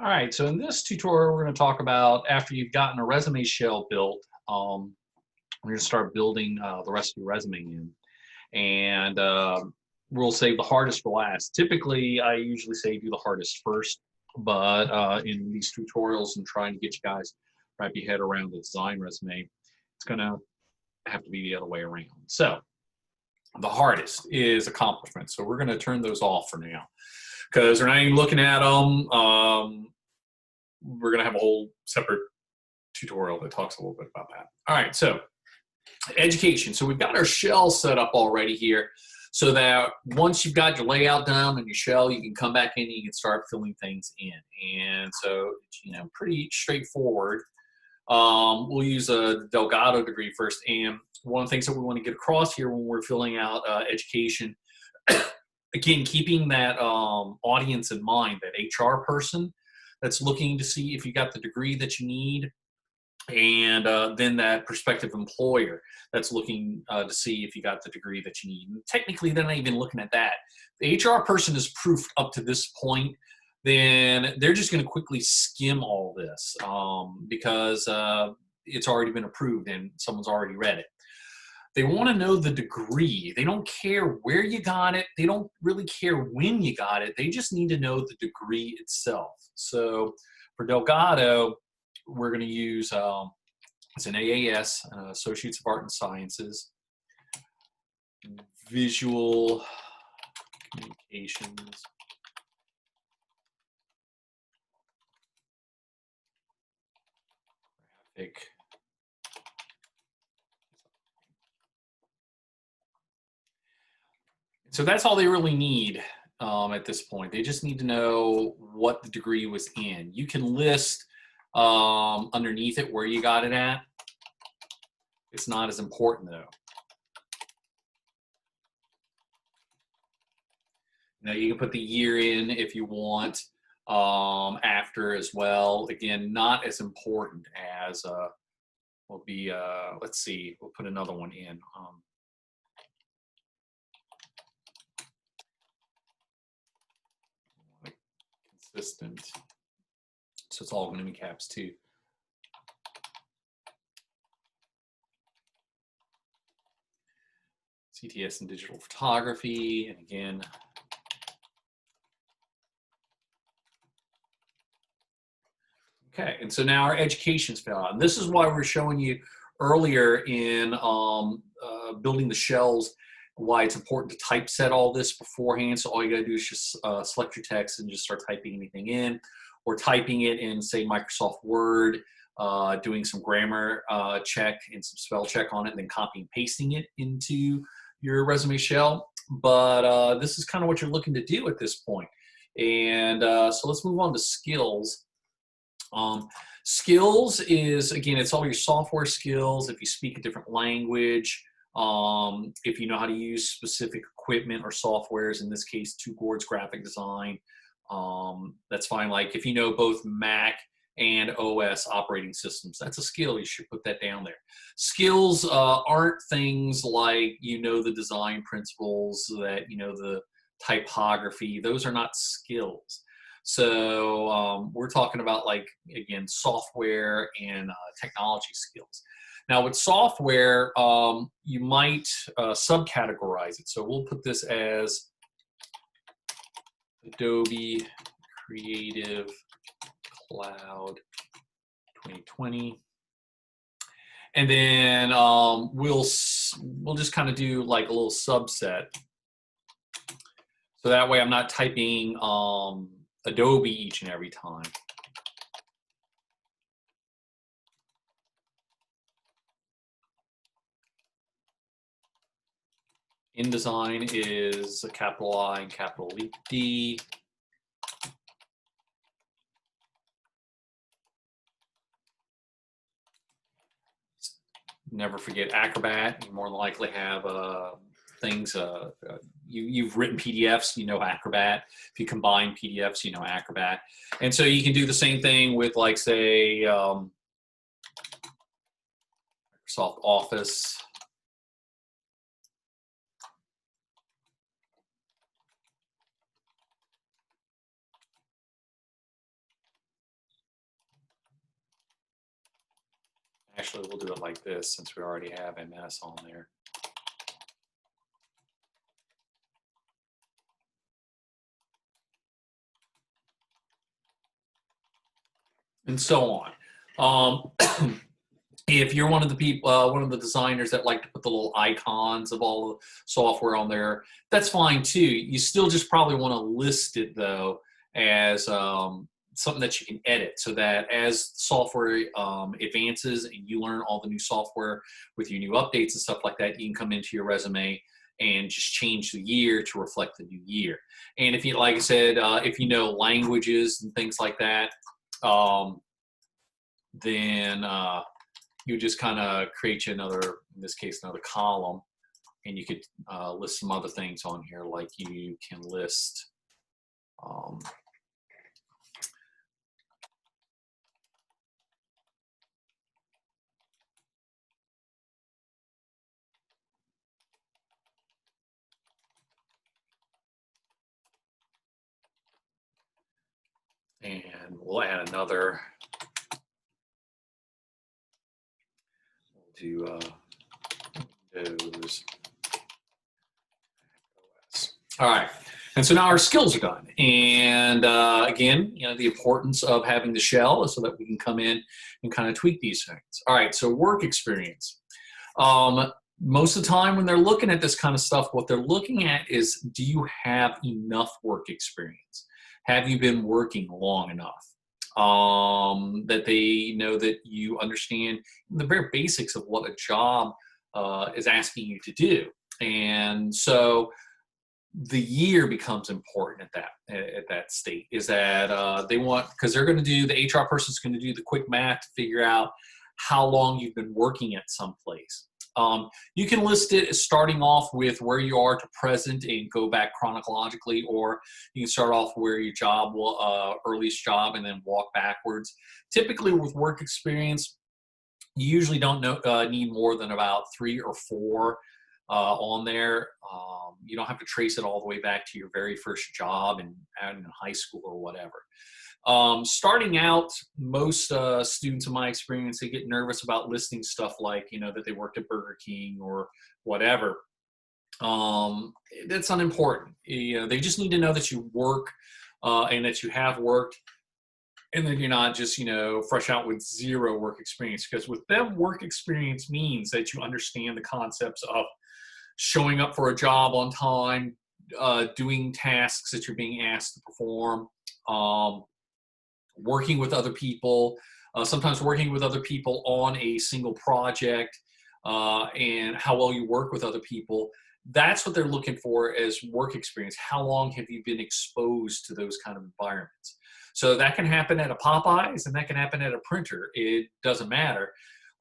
All right, so in this tutorial, we're going to talk about after you've gotten a resume shell built, we're going to start building the rest of your resume in. And we'll save the hardest for last. Typically, I usually say do the hardest first, but in these tutorials and trying to get you guys wrap your head around the design resume, it's going to have to be the other way around. So the hardest is accomplishments. So we're going to turn those off for now because we're not even looking at them. We're going to have a whole separate tutorial that talks a little bit about that. All right, so education. So we've got our shell set up already here so that once you've got your layout done and your shell, you can come back in and you can start filling things in. And so, pretty straightforward. We'll use a Delgado degree first. And one of the things that we want to get across here when we're filling out education, again, keeping that audience in mind, that HR person that's looking to see if you got the degree that you need, and then that prospective employer that's looking to see if you got the degree that you need. And technically, they're not even looking at that. The HR person is proof up to this point, then they're just going to quickly skim all this because it's already been approved and someone's already read it. They want to know the degree. They don't care where you got it. They don't really care when you got it. They just need to know the degree itself. So for Delgado, we're going to use, it's an AAS, Associates of Art and Sciences, Visual Communications. Graphic. So that's all they really need at this point. They just need to know what the degree was in. You can list underneath it where you got it at. It's not as important though. Now you can put the year in if you want after as well. Again, not as important as will be, let's see, we'll put another one in. Consistent. So it's all going to be caps too. CTS and digital photography, and again, okay, and so now our education's filled out. And this is why we're showing you earlier in building the shells, why it's important to typeset all this beforehand. So all you gotta do is just select your text and just start typing anything in, or typing it in, say, Microsoft Word, doing some grammar check and some spell check on it, and then copy and pasting it into your resume shell. But this is kind of what you're looking to do at this point. And so let's move on to skills. Skills is, again, it's all your software skills. If you speak a different language, if you know how to use specific equipment or softwares, in this case, Two Chords graphic design, that's fine. Like if you know both Mac and OS operating systems, that's a skill. You should put that down there. Skills aren't things like the design principles, that the typography. Those are not skills. So we're talking about, like, again, software and technology skills. Now with software, you might subcategorize it. So we'll put this as Adobe Creative Cloud 2020. And then we'll just kind of do like a little subset. So that way I'm not typing Adobe each and every time. InDesign is a capital I and capital D. Never forget Acrobat. You more than likely have things, you've written PDFs, Acrobat. If you combine PDFs, Acrobat. And so you can do the same thing with, like, say, Microsoft Office. actually, we'll do it like this since we already have MS on there. And so on. If you're one of the people, one of the designers that like to put the little icons of all the software on there, that's fine too. You still just probably want to list it though as something that you can edit, so that as software advances and you learn all the new software with your new updates and stuff like that, you can come into your resume and just change the year to reflect the new year. And if you, like I said, if you know languages and things like that, then you just kind of create you another, in this case, another column, and you could list some other things on here, like you can list and we'll add another. We'll do Windows OS. All right. And so now our skills are done. And again, you know, the importance of having the shell is so that we can come in and kind of tweak these things. All right, so work experience. Most of the time when they're looking at this kind of stuff, what they're looking at is, do you have enough work experience? Have you been working long enough? That they know that you understand the very basics of what a job is asking you to do. And so the year becomes important at that state, is that they want, because they're going to do, the HR person's going to do the quick math to figure out how long you've been working at some place. You can list it as starting off with where you are to present and go back chronologically, or you can start off where your job will, earliest job, and then walk backwards. Typically with work experience, you usually don't need more than about 3 or 4 on there. You don't have to trace it all the way back to your very first job in high school or whatever. Starting out, most students in my experience, they get nervous about listing stuff like, you know, that they worked at Burger King or whatever. That's unimportant. You know, they just need to know that you work and that you have worked, and then you're not just, you know, fresh out with 0 work experience. Because with them, work experience means that you understand the concepts of showing up for a job on time, doing tasks that you're being asked to perform, working with other people, sometimes working with other people on a single project, and how well you work with other people. That's what they're looking for as work experience. How long have you been exposed to those kind of environments? So that can happen at a Popeyes and that can happen at a printer. It doesn't matter.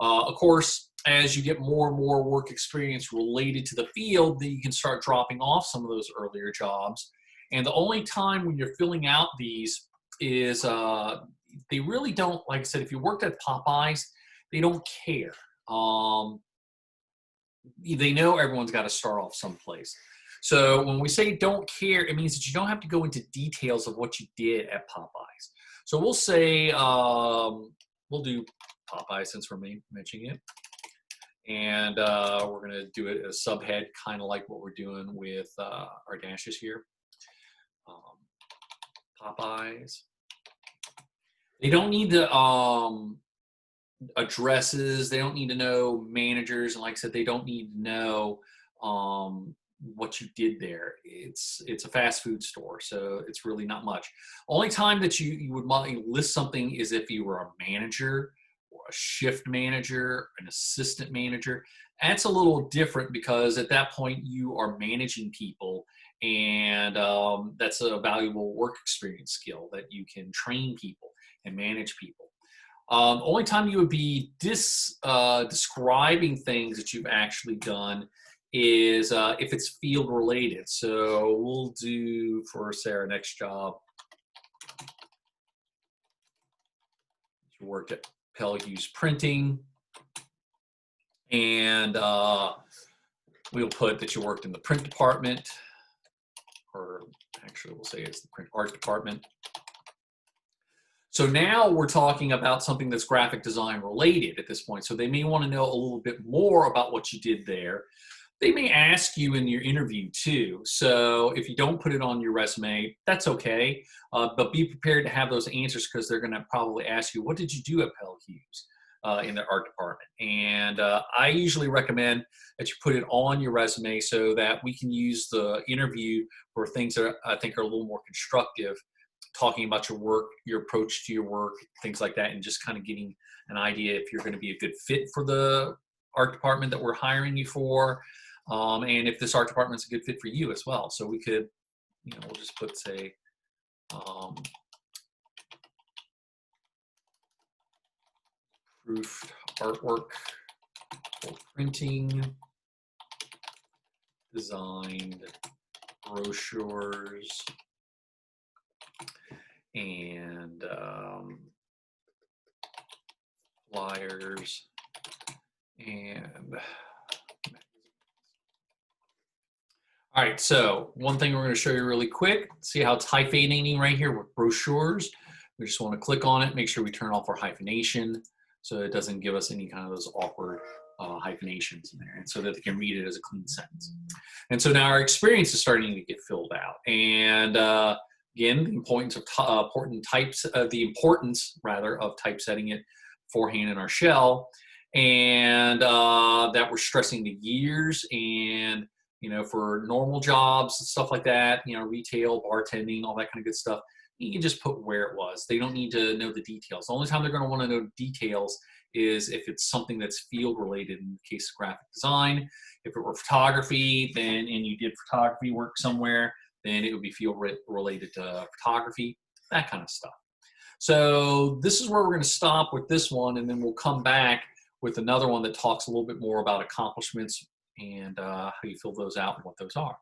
Of course, as you get more and more work experience related to the field, then you can start dropping off some of those earlier jobs. And the only time when you're filling out these is they really don't, like I said, if you worked at Popeyes, they don't care. They know everyone's got to start off someplace. So when we say don't care, it means that you don't have to go into details of what you did at Popeyes. So we'll say, we'll do Popeyes since we're mentioning it. And we're going to do it as a subhead, kind of like what we're doing with our dashes here. Popeyes. They don't need the addresses. They don't need to know managers. And like I said, they don't need to know what you did there. It's a fast food store, so it's really not much. Only time that you would list something is if you were a manager or a shift manager, an assistant manager. That's a little different because at that point you are managing people, and that's a valuable work experience skill that you can train people and manage people. Only time you would be describing things that you've actually done is if it's field related. So we'll do, for say, our next job, you worked at Pell Hughes Printing, and we'll put that you worked in the print department, or actually we'll say it's the print art department. So now we're talking about something that's graphic design related at this point. So they may want to know a little bit more about what you did there. They may ask you in your interview too. So if you don't put it on your resume, that's okay. But be prepared to have those answers because they're going to probably ask you, what did you do at Pell Hughes in the art department? And I usually recommend that you put it on your resume so that we can use the interview for things that I think are a little more constructive, talking about your work, your approach to your work, things like that, and just kind of getting an idea if you're going to be a good fit for the art department that we're hiring you for. And if this art department's a good fit for you as well. So we could, we'll just put, say, proofed artwork for printing, designed brochures, and flyers, and all right, so one thing we're going to show you really quick, see how it's hyphenating right here with brochures. We just want to click on it, make sure we turn off our hyphenation so it doesn't give us any kind of those awkward hyphenations in there, and so that they can read it as a clean sentence. And so now our experience is starting to get filled out. And again, the importance of the importance rather of typesetting it forehand in our shell, and that we're stressing the years, and for normal jobs and stuff like that, retail, bartending, all that kind of good stuff, you can just put where it was. They don't need to know the details. The only time they're going to want to know details is if it's something that's field related, in the case of graphic design. If it were photography, and you did photography work somewhere, then it would be field related to photography, that kind of stuff. So this is where we're going to stop with this one, and then we'll come back with another one that talks a little bit more about accomplishments and how you fill those out and what those are.